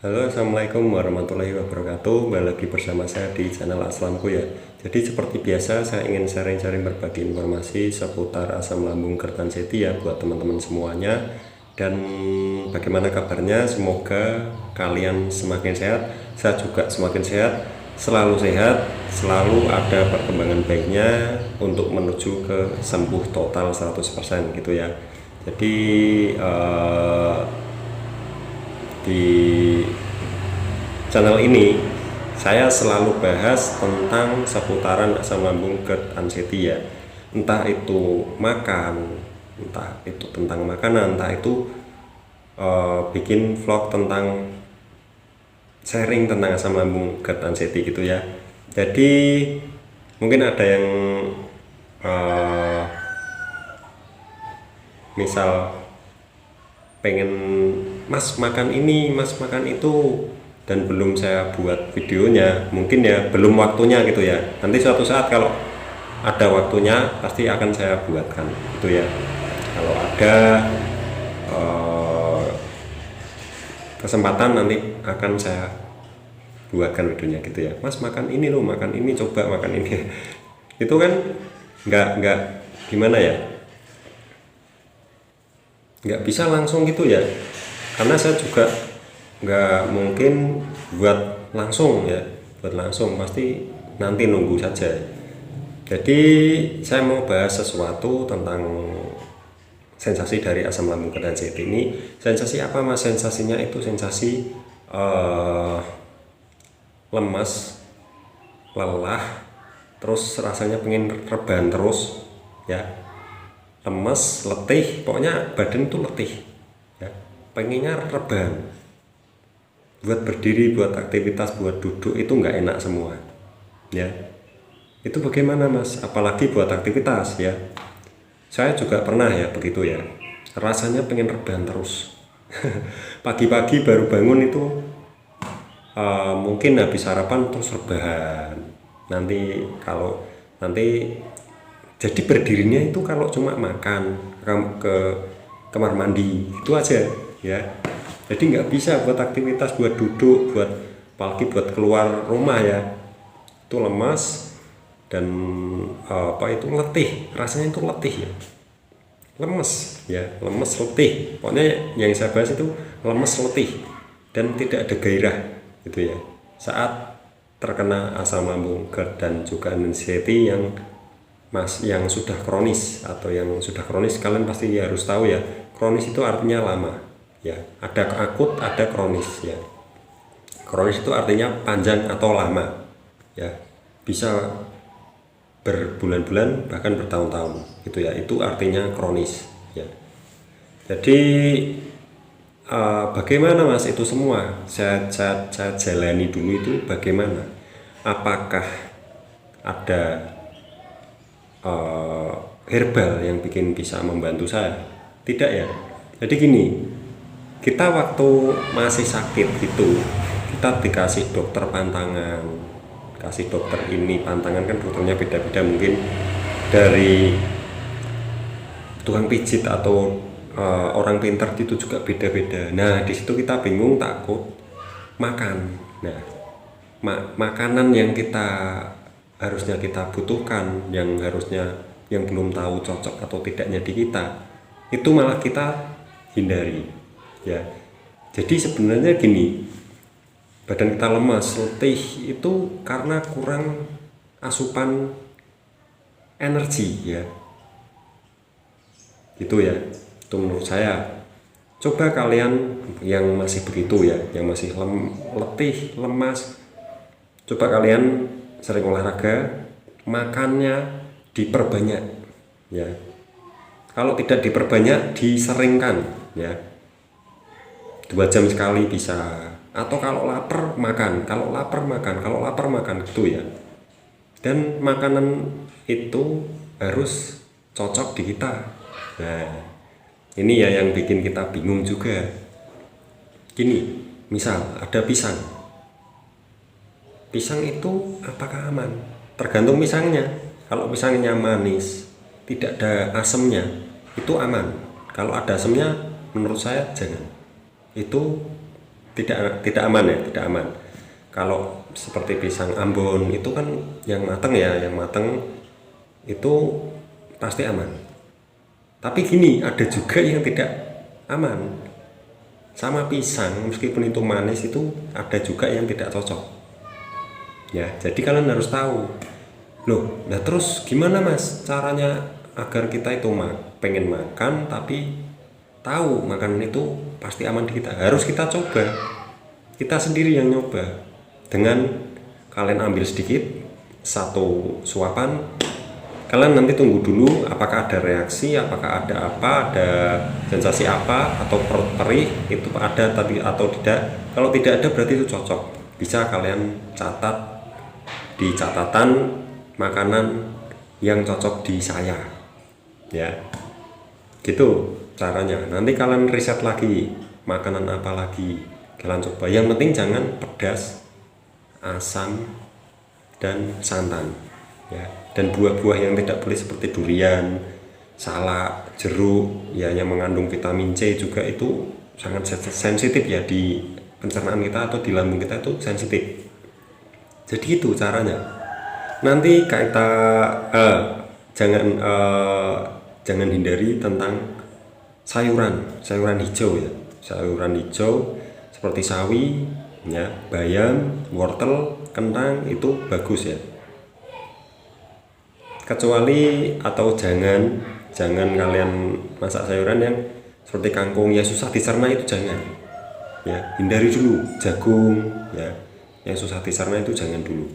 Halo, Assalamualaikum warahmatullahi wabarakatuh. Kembali lagi bersama saya di channel Aslamku ya. Jadi seperti biasa saya ingin sharing-sharing berbagi informasi seputar asam lambung Kertanseti ya buat teman-teman semuanya. Dan bagaimana kabarnya? Semoga kalian semakin sehat, saya juga semakin sehat, selalu ada perkembangan baiknya untuk menuju ke sembuh total 100% gitu ya. Jadi di channel ini saya selalu bahas tentang seputaran asam lambung GERD Anseti ya, entah itu makan, entah itu tentang makanan, entah itu bikin vlog tentang sharing tentang asam lambung GERD Anseti gitu ya. Jadi mungkin ada yang misal pengen mas makan ini, mas makan itu, dan belum saya buat videonya, mungkin ya belum waktunya gitu ya. Nanti suatu saat kalau ada waktunya pasti akan saya buatkan gitu ya. Kalau ada kesempatan nanti akan saya buatkan videonya gitu ya. Mas makan ini loh, makan ini, coba makan ini. Itu kan nggak gimana ya, nggak bisa langsung gitu ya, karena saya juga nggak mungkin buat langsung ya, buat langsung pasti nanti nunggu saja. Jadi saya mau bahas sesuatu tentang sensasi dari asam lambung Kertanseti ini. Sensasi apa mas? Sensasinya itu sensasi lemas, lelah, terus rasanya pengen rebahan terus ya, lemes, letih, pokoknya badan itu letih ya, pengennya rebahan, buat berdiri, buat aktivitas, buat duduk itu nggak enak semua ya. Itu bagaimana mas, apalagi buat aktivitas ya. Saya juga pernah ya begitu ya, rasanya pengen rebahan terus. Pagi-pagi baru bangun itu mungkin habis sarapan terus rebahan, nanti kalau nanti jadi berdirinya itu kalau cuma makan ke kamar mandi itu aja ya. Jadi nggak bisa buat aktivitas, buat duduk, buat apalagi buat keluar rumah ya, itu lemas dan itu letih, rasanya itu letih ya, lemes ya, lemes letih, pokoknya yang saya bahas itu lemes letih dan tidak ada gairah gitu ya saat terkena asam lambung GERD dan juga anseti yang sudah kronis. Atau yang sudah kronis kalian pasti harus tahu ya, kronis itu artinya lama ya, ada akut ada kronis ya. Kronis itu artinya panjang atau lama ya, bisa berbulan-bulan bahkan bertahun-tahun gitu ya, itu artinya kronis ya. Jadi bagaimana mas itu semua saya jalani dulu itu bagaimana, apakah ada herbal yang bisa membantu saya? Tidak ya. Jadi gini, kita waktu masih sakit gitu, kita dikasih dokter pantangan, kasih dokter ini pantangan, kan dokternya beda-beda, mungkin dari tukang pijit atau orang pintar itu juga beda-beda. Nah di situ kita bingung, takut makan. Nah makanan yang harusnya kita butuhkan, yang belum tahu cocok atau tidaknya di kita, itu malah kita hindari ya. Jadi sebenarnya gini, badan kita lemas, letih itu karena kurang asupan energi ya, gitu ya, itu menurut saya. Coba kalian yang masih begitu ya, yang masih letih, lemas, coba kalian sering olahraga, makannya diperbanyak ya. Kalau tidak diperbanyak, diseringkan ya, 2 jam sekali bisa. Atau kalau lapar makan, kalau lapar makan gitu ya. Dan makanan itu harus cocok di kita. Nah ini ya yang bikin kita bingung juga. Gini, misal ada pisang itu apakah aman? Tergantung pisangnya. Kalau pisangnya manis, tidak ada asemnya, itu aman. Kalau ada asemnya, menurut saya jangan. Itu tidak aman ya, tidak aman. Kalau seperti pisang Ambon itu kan yang mateng ya, yang mateng itu pasti aman. Tapi gini, ada juga yang tidak aman. Sama pisang, meskipun itu manis, itu ada juga yang tidak cocok. Ya, jadi kalian harus tahu. Loh, nah terus gimana Mas caranya agar kita itu pengen makan tapi tahu makanan itu pasti aman di kita? Harus kita coba. Kita sendiri yang nyoba. Dengan kalian ambil sedikit, satu suapan, kalian nanti tunggu dulu apakah ada reaksi, apakah ada apa, ada sensasi apa, atau perut perih itu ada tadi atau tidak. Kalau tidak ada berarti itu cocok. Bisa kalian catat di catatan makanan yang cocok di saya, ya gitu caranya. Nanti kalian riset lagi makanan apa lagi kalian coba. Yang penting jangan pedas, asam, dan santan, ya. Dan buah-buah yang tidak boleh seperti durian, salak, jeruk, ya yang mengandung vitamin C juga itu sangat sensitif ya di pencernaan kita atau di lambung kita, itu sensitif. Jadi itu caranya. Nanti kita jangan hindari tentang sayuran hijau ya. Sayuran hijau seperti sawi, ya, bayam, wortel, kentang itu bagus ya. Kecuali atau jangan kalian masak sayuran yang seperti kangkung ya susah dicerna, itu jangan. Ya, hindari dulu jagung ya. Yang susah dicerna itu jangan dulu.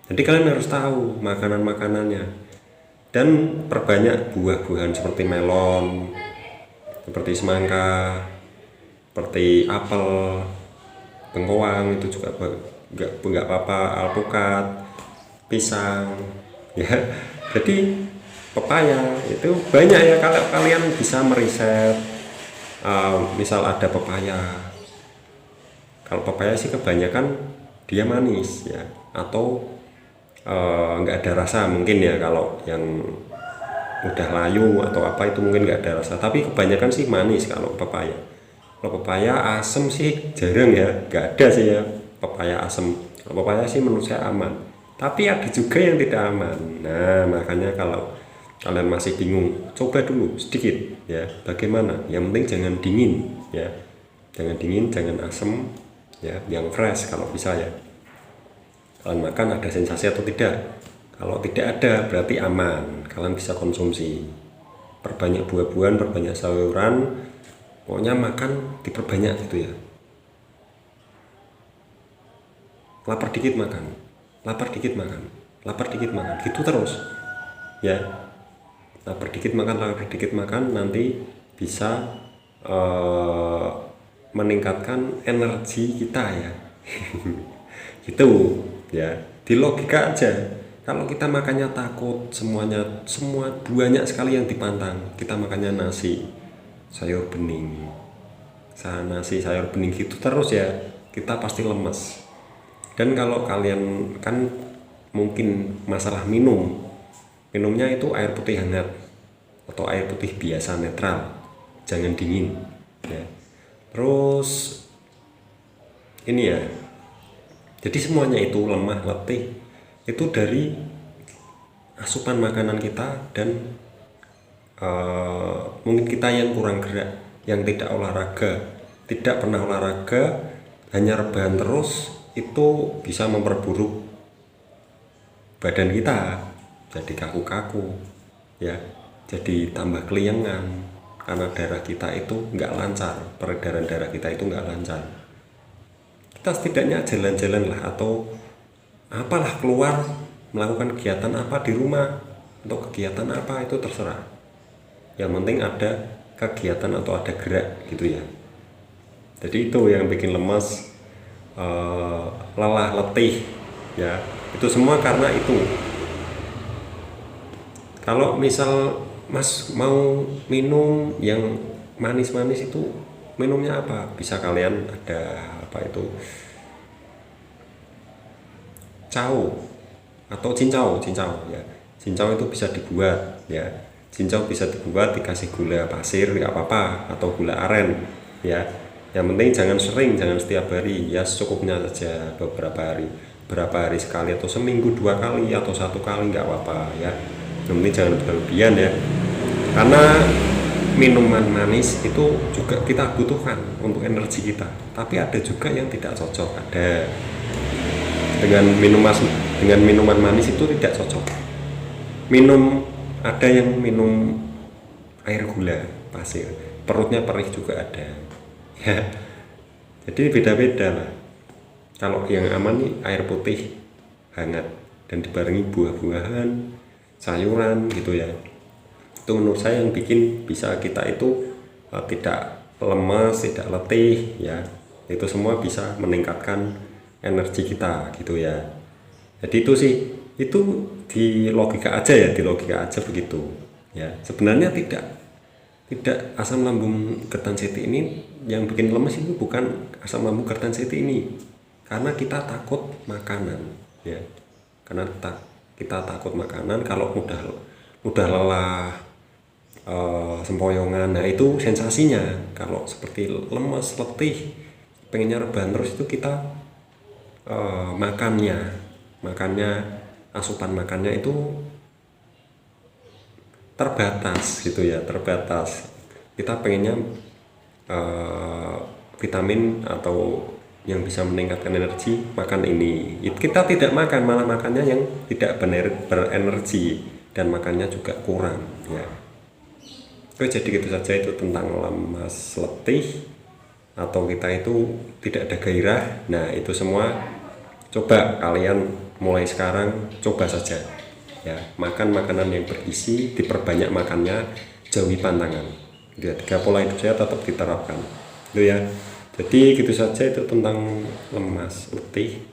Jadi kalian harus tahu makanan-makanannya dan perbanyak buah-buahan seperti melon, seperti semangka, seperti apel, bengkoang itu juga enggak apa-apa, alpukat, pisang, ya. Jadi pepaya itu banyak ya, kalau kalian bisa meriset. Misal ada pepaya, kalau pepaya sih kebanyakan dia manis ya, atau nggak ada rasa mungkin ya. Kalau yang udah layu atau apa itu mungkin nggak ada rasa, tapi kebanyakan sih manis kalau pepaya. Kalau pepaya asem sih jarang ya, nggak ada sih ya pepaya asem. Kalau pepaya sih menurut saya aman, tapi ada juga yang tidak aman. Nah makanya kalau kalian masih bingung, coba dulu sedikit ya, bagaimana. Yang penting jangan dingin ya, jangan dingin, jangan asem ya, yang fresh kalau bisa ya. Kalian makan ada sensasi atau tidak. Kalau tidak ada berarti aman, kalian bisa konsumsi. Perbanyak buah-buahan, perbanyak sayuran, pokoknya makan diperbanyak gitu ya. Lapar dikit makan, lapar dikit makan, lapar dikit makan, gitu terus ya. Lapar dikit makan, nanti bisa meningkatkan energi kita ya. Gitu ya, di logika aja. Kalau kita makannya takut, semua banyak sekali yang dipantang. Kita makannya nasi, sayur bening, nasi sayur bening gitu terus ya, kita pasti lemes. Dan kalau kalian kan mungkin masalah minumnya itu air putih hangat atau air putih biasa netral, jangan dingin ya. Terus ini ya, jadi semuanya itu lemah letih itu dari asupan makanan kita. Dan mungkin kita yang kurang gerak, yang tidak olahraga, tidak pernah olahraga, hanya rebahan terus, itu bisa memperburuk badan kita, jadi kaku-kaku ya, jadi tambah keliengan karena darah kita itu nggak lancar, peredaran darah kita itu nggak lancar. Kita setidaknya jalan-jalan lah, atau apalah, keluar melakukan kegiatan apa di rumah, atau kegiatan apa itu terserah, yang penting ada kegiatan atau ada gerak gitu ya. Jadi itu yang bikin lemas, lelah, letih ya, itu semua karena itu. Kalau misal Mas mau minum yang manis-manis, itu minumnya apa? Bisa kalian ada apa itu, cao atau cincau ya. Cincau itu bisa dibuat ya, cincau bisa dibuat dikasih gula pasir nggak apa-apa, atau gula aren ya. Yang penting jangan sering, jangan setiap hari, ya secukupnya saja, berapa hari sekali, atau seminggu 2 kali, atau 1 kali, nggak apa-apa ya. Yang penting jangan berlebihan ya, karena minuman manis itu juga kita butuhkan untuk energi kita, tapi ada juga yang tidak cocok. Ada dengan minuman manis itu tidak cocok. Ada yang minum air gula pasir, perutnya perih juga ada ya. Jadi beda-beda lah. Kalau yang aman nih air putih hangat dan dibarengi buah-buahan, sayuran gitu ya. Itu menurut saya yang bikin bisa kita itu tidak lemas, tidak letih ya. Itu semua bisa meningkatkan energi kita gitu ya. Jadi itu sih, itu di logika aja ya, begitu ya. Sebenarnya tidak asam lambung GERD ini yang bikin lemes, itu bukan asam lambung GERD ini, karena kita takut makanan ya. Karena kita takut makanan, kalau udah lelah, sempoyongan, nah itu sensasinya. Kalau seperti lemes, letih, pengennya rebahan terus, itu kita asupan makannya itu terbatas gitu ya, terbatas. Kita pengennya vitamin atau yang bisa meningkatkan energi, makan ini. Kita tidak makan, malah makannya yang tidak berenergi, dan makannya juga kurang ya. Oke, jadi gitu saja itu tentang lemas, letih, atau kita itu tidak ada gairah. Nah itu semua coba kalian mulai sekarang coba saja ya, makan makanan yang bergizi, diperbanyak makannya, jauhi pantangan ya. 3 pola hidup saya tetap diterapkan itu ya. Jadi gitu saja itu tentang lemas, letih,